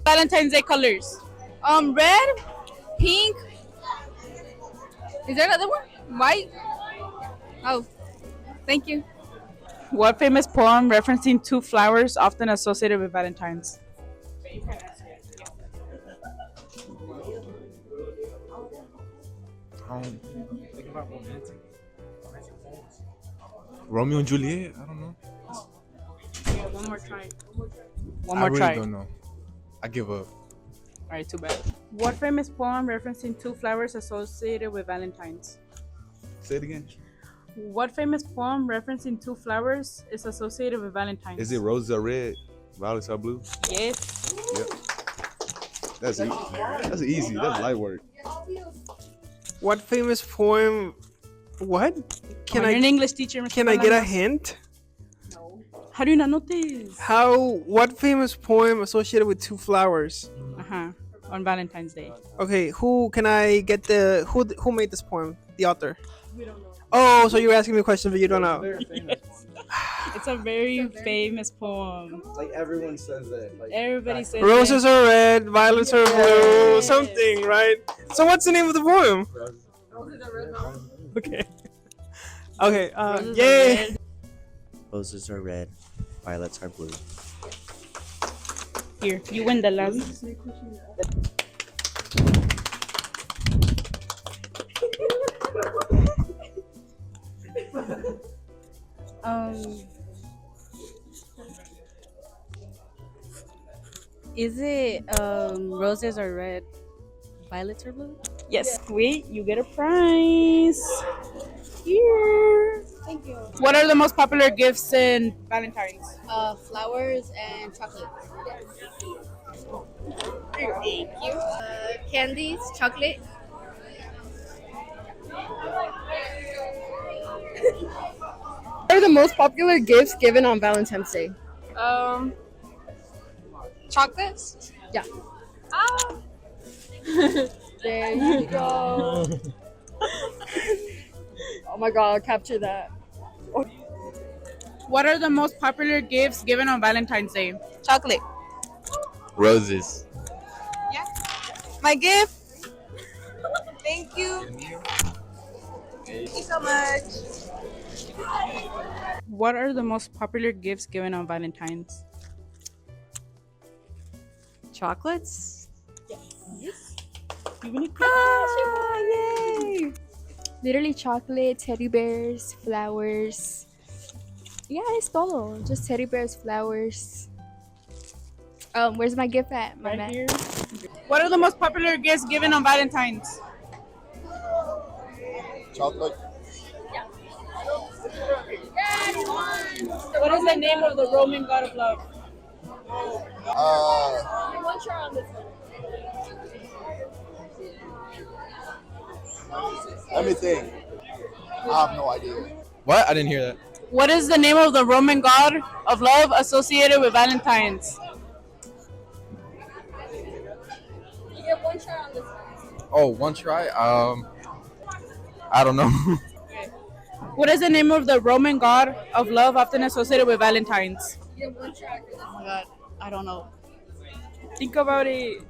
Valentine's Day colors. Red, pink. Is there another one? White. Oh, thank you. What famous poem referencing two flowers often associated with Valentine's? Think about Romeo and Juliet. I don't know. Yeah, one more try. One I more really try. don't know. I give up. All right, too bad. What famous poem referencing two flowers associated with Valentine's? Say it again. What famous poem referencing two flowers is associated with Valentine's? Is it roses are red, violets are blue? Yes. Yep. That's easy. That's easy. That's light work. What famous poem? What? Can You're I? an English teacher. Can I get a hint? How do you not know this? How? What famous poem associated with two flowers? On Valentine's Day. Okay, who can I get the who made this poem? The author. We don't know. Oh, so you're asking me a question, but you don't know. Yes. It's a very famous poem. Like everyone says that. Like, Everybody says Roses are red, violets are blue, something, right? So what's the name of the poem? Roses are red. Okay. Okay. Roses are Yay! red. roses are red, violets are blue. Here, you win the last. Is it roses are red, violets are blue? Yes, wait, you get a prize. Here. Thank you. What are the most popular gifts in Valentine's? Flowers and chocolate. Thank you. Candies, chocolate. What are the most popular gifts given on Valentine's Day? Chocolates? Yeah. There you go. Oh my god, capture that. What are the most popular gifts given on Valentine's Day? Chocolate. Roses. My gift. Thank you. Thank you so much. What are the most popular gifts given on Valentine's? Chocolates? Yay! Literally chocolate, teddy bears, flowers. Yeah, it's todo. Just teddy bears, flowers. Where's my gift at? My man. Here. What are the most popular gifts given on Valentine's? Chocolate. What is the name of the Roman god of love? Let me think. I have no idea. What? I didn't hear that. What is the name of the Roman god of love associated with Valentine's? Oh, one try. I don't know. What is the name of the Roman god of love often associated with Valentine's? Oh my god, I don't know. Think about it.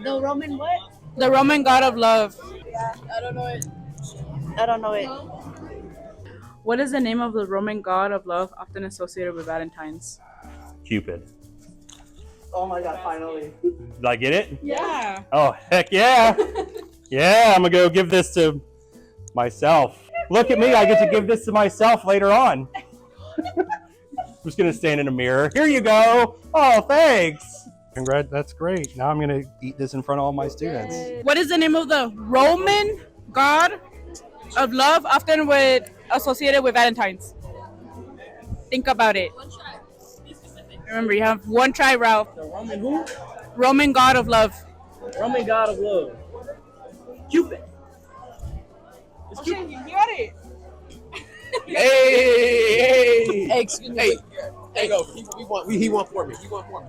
The Roman what? The Roman god of love. I don't know it. I don't know it. What is the name of the Roman god of love often associated with Valentine's? Cupid. Oh my god, finally. Did I get it? Yeah. Oh, heck yeah. Yeah, I'm going to go give this to myself. Look at me. I get to give this to myself later on. I'm just going to stand in a mirror. Here you go. Oh, thanks. Congrats. That's great. Now I'm going to eat this in front of all my students. What is the name of the Roman god of love often associated with Valentine's? Think about it. Remember, you have one try, Ralph. The Roman who? Roman god of love. Roman god of love. Cupid. It's Cupid. You got it. Hey! Excuse me. Hey, go. He won for me. He won for me.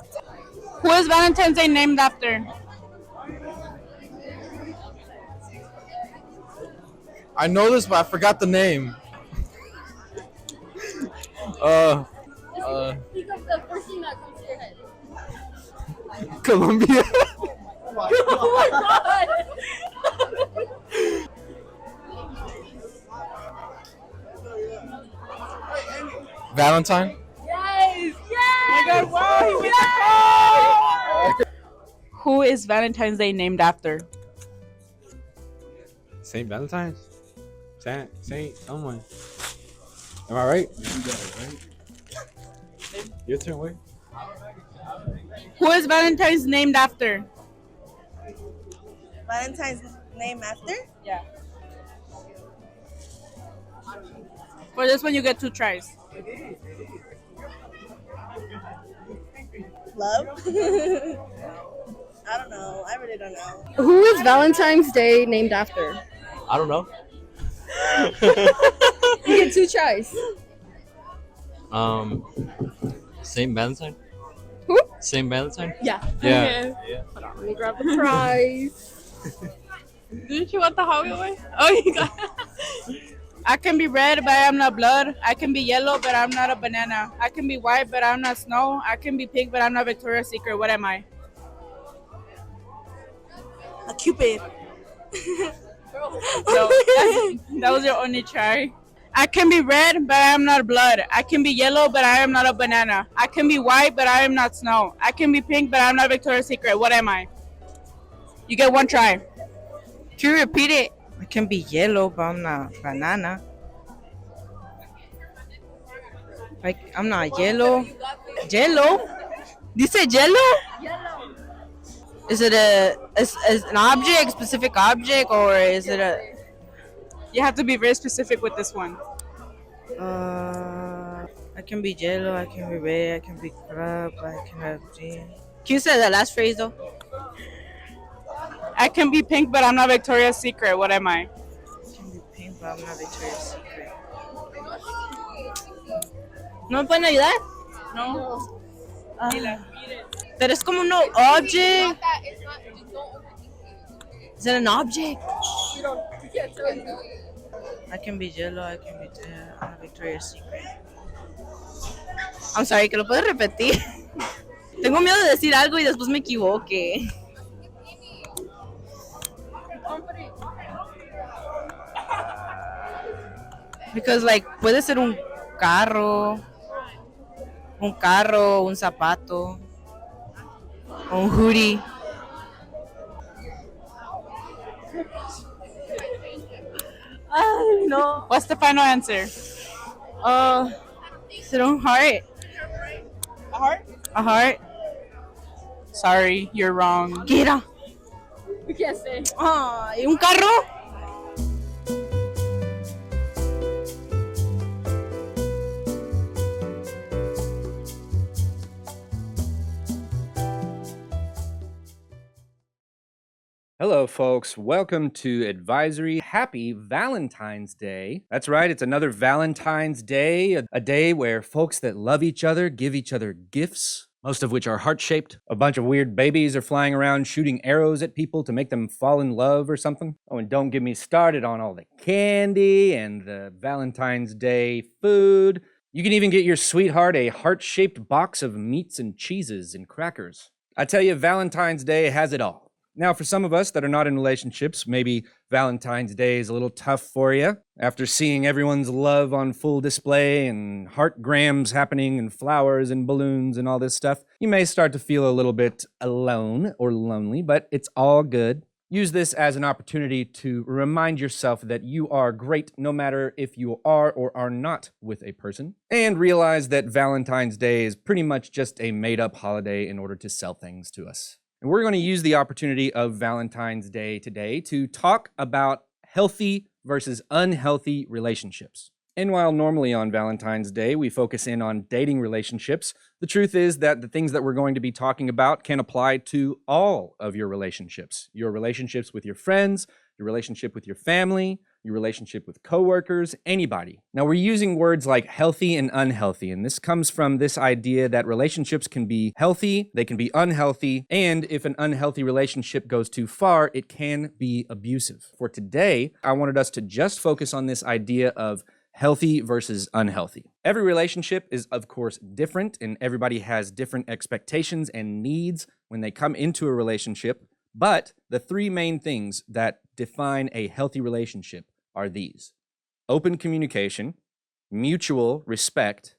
Who is Valentine's Day named after? I know this, but I forgot the name. Colombia. Valentine. Yes! Oh my God! Wow, he made the call. Who is Valentine's Day named after? Saint Valentine's. Saint someone. Am I right? Your turn. Wait. Who is Valentine's named after? Valentine's name after? Yeah. For this one, you get 2 tries. Love? I don't know. I really don't know. Who is Valentine's Day named after? I don't know. You get 2 tries. Saint Valentine. Who? Saint Valentine. Yeah. Yeah. Let me grab the prize. Didn't you want the Hobby away? Oh, you got it. I can be red, but I'm not blood. I can be yellow, but I'm not a banana. I can be white, but I'm not snow. I can be pink, but I'm not Victoria's Secret. What am I? A Cupid. No, that was your only try. I can be red, but I am not blood. I can be yellow, but I am not a banana. I can be white, but I am not snow. I can be pink, but I'm not Victoria's Secret. What am I? You get 1 try. Can you repeat it? I can be yellow, but I'm not banana. Like I'm not yellow. Yellow? You said yellow? Yellow. Is it is an object, specific object, or is it a? You have to be very specific with this one. I can be yellow. I can be red. I can be crab. I can have green. Can you say that last phrase though? I can be pink, but I'm not Victoria's Secret. What am I? I can be pink, but I'm not Victoria's Secret. ¿No me pueden ayudar? No. Pero es como un object. Is it an object? I can be yellow, I can be I'm a Victoria's Secret. I'm sorry, que lo puedes repetir. Tengo miedo de decir algo y después me equivoque. Because like puede ser un carro, un zapato, un hoodie. No. What's the final answer? Is it a heart? A heart? A heart? Sorry, you're wrong. ¿Qué era? ¿Qué sé? Ay, ¿un carro? Hello, folks. Welcome to Advisory. Happy Valentine's Day. That's right, it's another Valentine's Day, a day where folks that love each other give each other gifts, most of which are heart-shaped. A bunch of weird babies are flying around shooting arrows at people to make them fall in love or something. Oh, and don't get me started on all the candy and the Valentine's Day food. You can even get your sweetheart a heart-shaped box of meats and cheeses and crackers. I tell you, Valentine's Day has it all. Now, for some of us that are not in relationships, maybe Valentine's Day is a little tough for you. After seeing everyone's love on full display and heartgrams happening and flowers and balloons and all this stuff, you may start to feel a little bit alone or lonely, but it's all good. Use this as an opportunity to remind yourself that you are great no matter if you are or are not with a person, and realize that Valentine's Day is pretty much just a made-up holiday in order to sell things to us. And we're going to use the opportunity of Valentine's Day today to talk about healthy versus unhealthy relationships. And while normally on Valentine's Day we focus in on dating relationships, the truth is that the things that we're going to be talking about can apply to all of your relationships with your friends, your relationship with your family, your relationship with coworkers, anybody. Now, we're using words like healthy and unhealthy, and this comes from this idea that relationships can be healthy, they can be unhealthy, and if an unhealthy relationship goes too far, it can be abusive. For today, I wanted us to just focus on this idea of healthy versus unhealthy. Every relationship is, of course, different, and everybody has different expectations and needs when they come into a relationship. But the three main things that define a healthy relationship are these: open communication, mutual respect,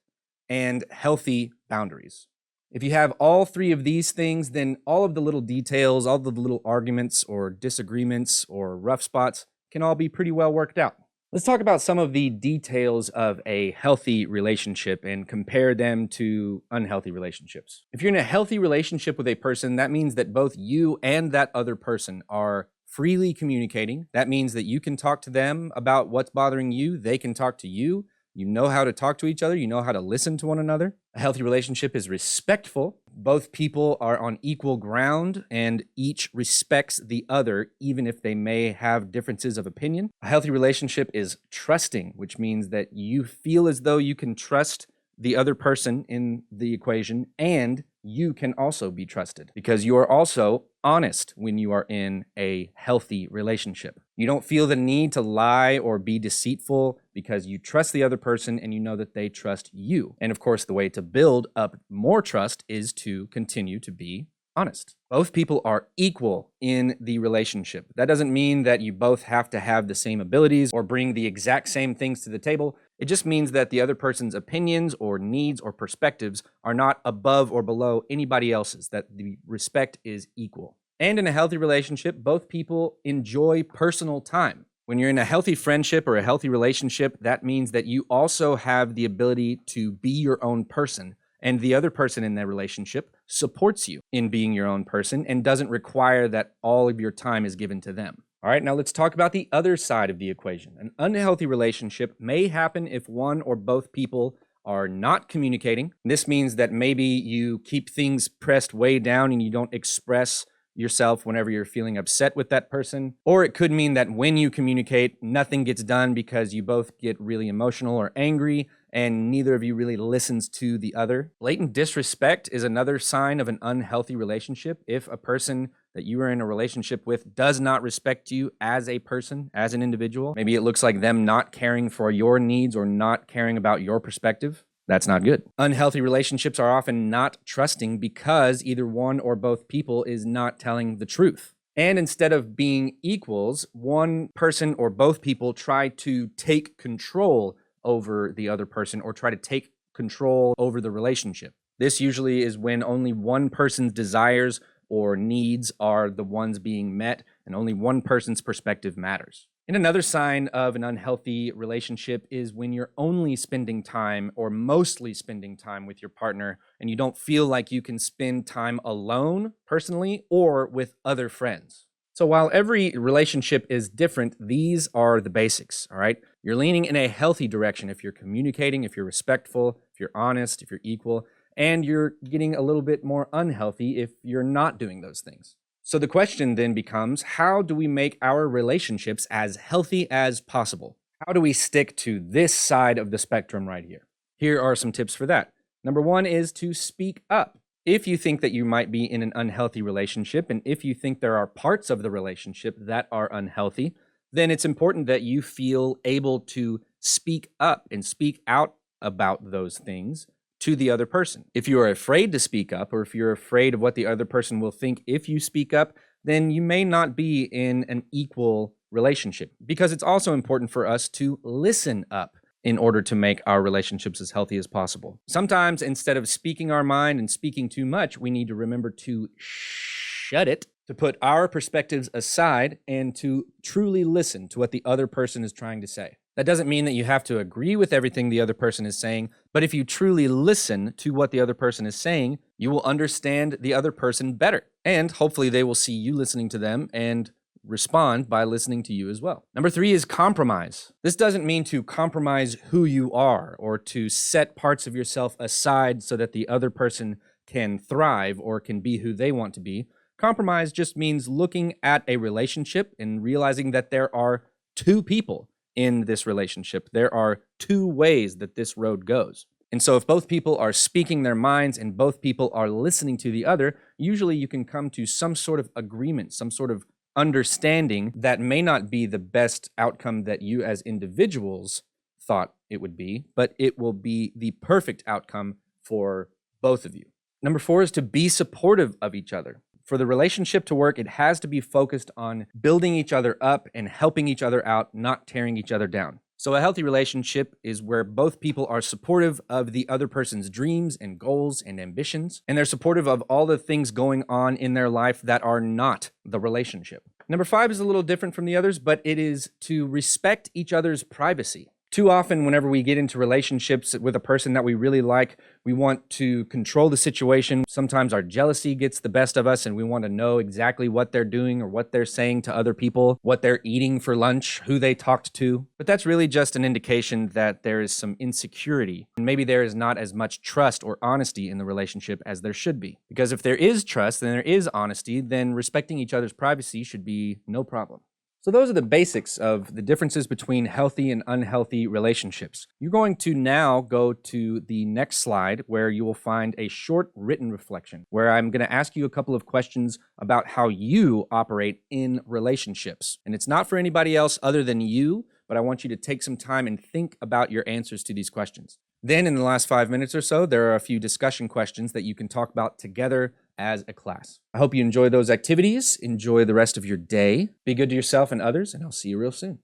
and healthy boundaries. If you have all three of these things, then all of the little details, all of the little arguments or disagreements or rough spots can all be pretty well worked out. Let's talk about some of the details of a healthy relationship and compare them to unhealthy relationships. If you're in a healthy relationship with a person, that means that both you and that other person are freely communicating. That means that you can talk to them about what's bothering you. They can talk to you. You know how to talk to each other. You know how to listen to one another. A healthy relationship is respectful. Both people are on equal ground and each respects the other, even if they may have differences of opinion. A healthy relationship is trusting, which means that you feel as though you can trust the other person in the equation, and you can also be trusted because you are also honest when you are in a healthy relationship. You don't feel the need to lie or be deceitful because you trust the other person and you know that they trust you. And of course, the way to build up more trust is to continue to be honest. Both people are equal in the relationship. That doesn't mean that you both have to have the same abilities or bring the exact same things to the table. It just means that the other person's opinions or needs or perspectives are not above or below anybody else's, that the respect is equal. And in a healthy relationship, both people enjoy personal time. When you're in a healthy friendship or a healthy relationship, that means that you also have the ability to be your own person, and the other person in that relationship supports you in being your own person and doesn't require that all of your time is given to them. All right, now let's talk about the other side of the equation. An unhealthy relationship may happen if one or both people are not communicating. This means that maybe you keep things pressed way down and you don't express yourself whenever you're feeling upset with that person. Or it could mean that when you communicate, nothing gets done because you both get really emotional or angry and neither of you really listens to the other. Blatant disrespect is another sign of an unhealthy relationship. If a person that you are in a relationship with does not respect you as a person, as an individual, maybe it looks like them not caring for your needs or not caring about your perspective. That's not good. Unhealthy relationships are often not trusting because either one or both people is not telling the truth. And instead of being equals, one person or both people try to take control over the other person or try to take control over the relationship. This usually is when only one person's desires or needs are the ones being met and only one person's perspective matters. And another sign of an unhealthy relationship is when you're only spending time or mostly spending time with your partner and you don't feel like you can spend time alone personally or with other friends. So while every relationship is different, these are the basics, all right? You're leaning in a healthy direction if you're communicating, if you're respectful, if you're honest, if you're equal, and you're getting a little bit more unhealthy if you're not doing those things. So the question then becomes, how do we make our relationships as healthy as possible? How do we stick to this side of the spectrum right here? Here are some tips for that. Number one is to speak up. If you think that you might be in an unhealthy relationship, and if you think there are parts of the relationship that are unhealthy, then it's important that you feel able to speak up and speak out about those things to the other person. If you are afraid to speak up, or if you're afraid of what the other person will think if you speak up, then you may not be in an equal relationship, because it's also important for us to listen up in order to make our relationships as healthy as possible. Sometimes instead of speaking our mind and speaking too much, we need to remember to shut it, to put our perspectives aside and to truly listen to what the other person is trying to say. That doesn't mean that you have to agree with everything the other person is saying, but if you truly listen to what the other person is saying, you will understand the other person better. And hopefully they will see you listening to them and respond by listening to you as well. Number 3 is compromise. This doesn't mean to compromise who you are or to set parts of yourself aside so that the other person can thrive or can be who they want to be. Compromise just means looking at a relationship and realizing that there are two people in this relationship. There are two ways that this road goes. And so if both people are speaking their minds and both people are listening to the other, usually you can come to some sort of agreement, some sort of understanding that may not be the best outcome that you as individuals thought it would be, but it will be the perfect outcome for both of you. Number 4 is to be supportive of each other. For the relationship to work, it has to be focused on building each other up and helping each other out, not tearing each other down. So a healthy relationship is where both people are supportive of the other person's dreams and goals and ambitions, and they're supportive of all the things going on in their life that are not the relationship. Number 5 is a little different from the others, but it is to respect each other's privacy. Too often, whenever we get into relationships with a person that we really like, we want to control the situation. Sometimes our jealousy gets the best of us and we want to know exactly what they're doing or what they're saying to other people, what they're eating for lunch, who they talked to. But that's really just an indication that there is some insecurity and maybe there is not as much trust or honesty in the relationship as there should be. Because if there is trust and there is honesty, then respecting each other's privacy should be no problem. So those are the basics of the differences between healthy and unhealthy relationships. You're going to now go to the next slide where you will find a short written reflection where I'm going to ask you a couple of questions about how you operate in relationships. And it's not for anybody else other than you, but I want you to take some time and think about your answers to these questions. Then in the last 5 minutes or so, there are a few discussion questions that you can talk about together as a class. I hope you enjoy those activities. Enjoy the rest of your day. Be good to yourself and others, and I'll see you real soon.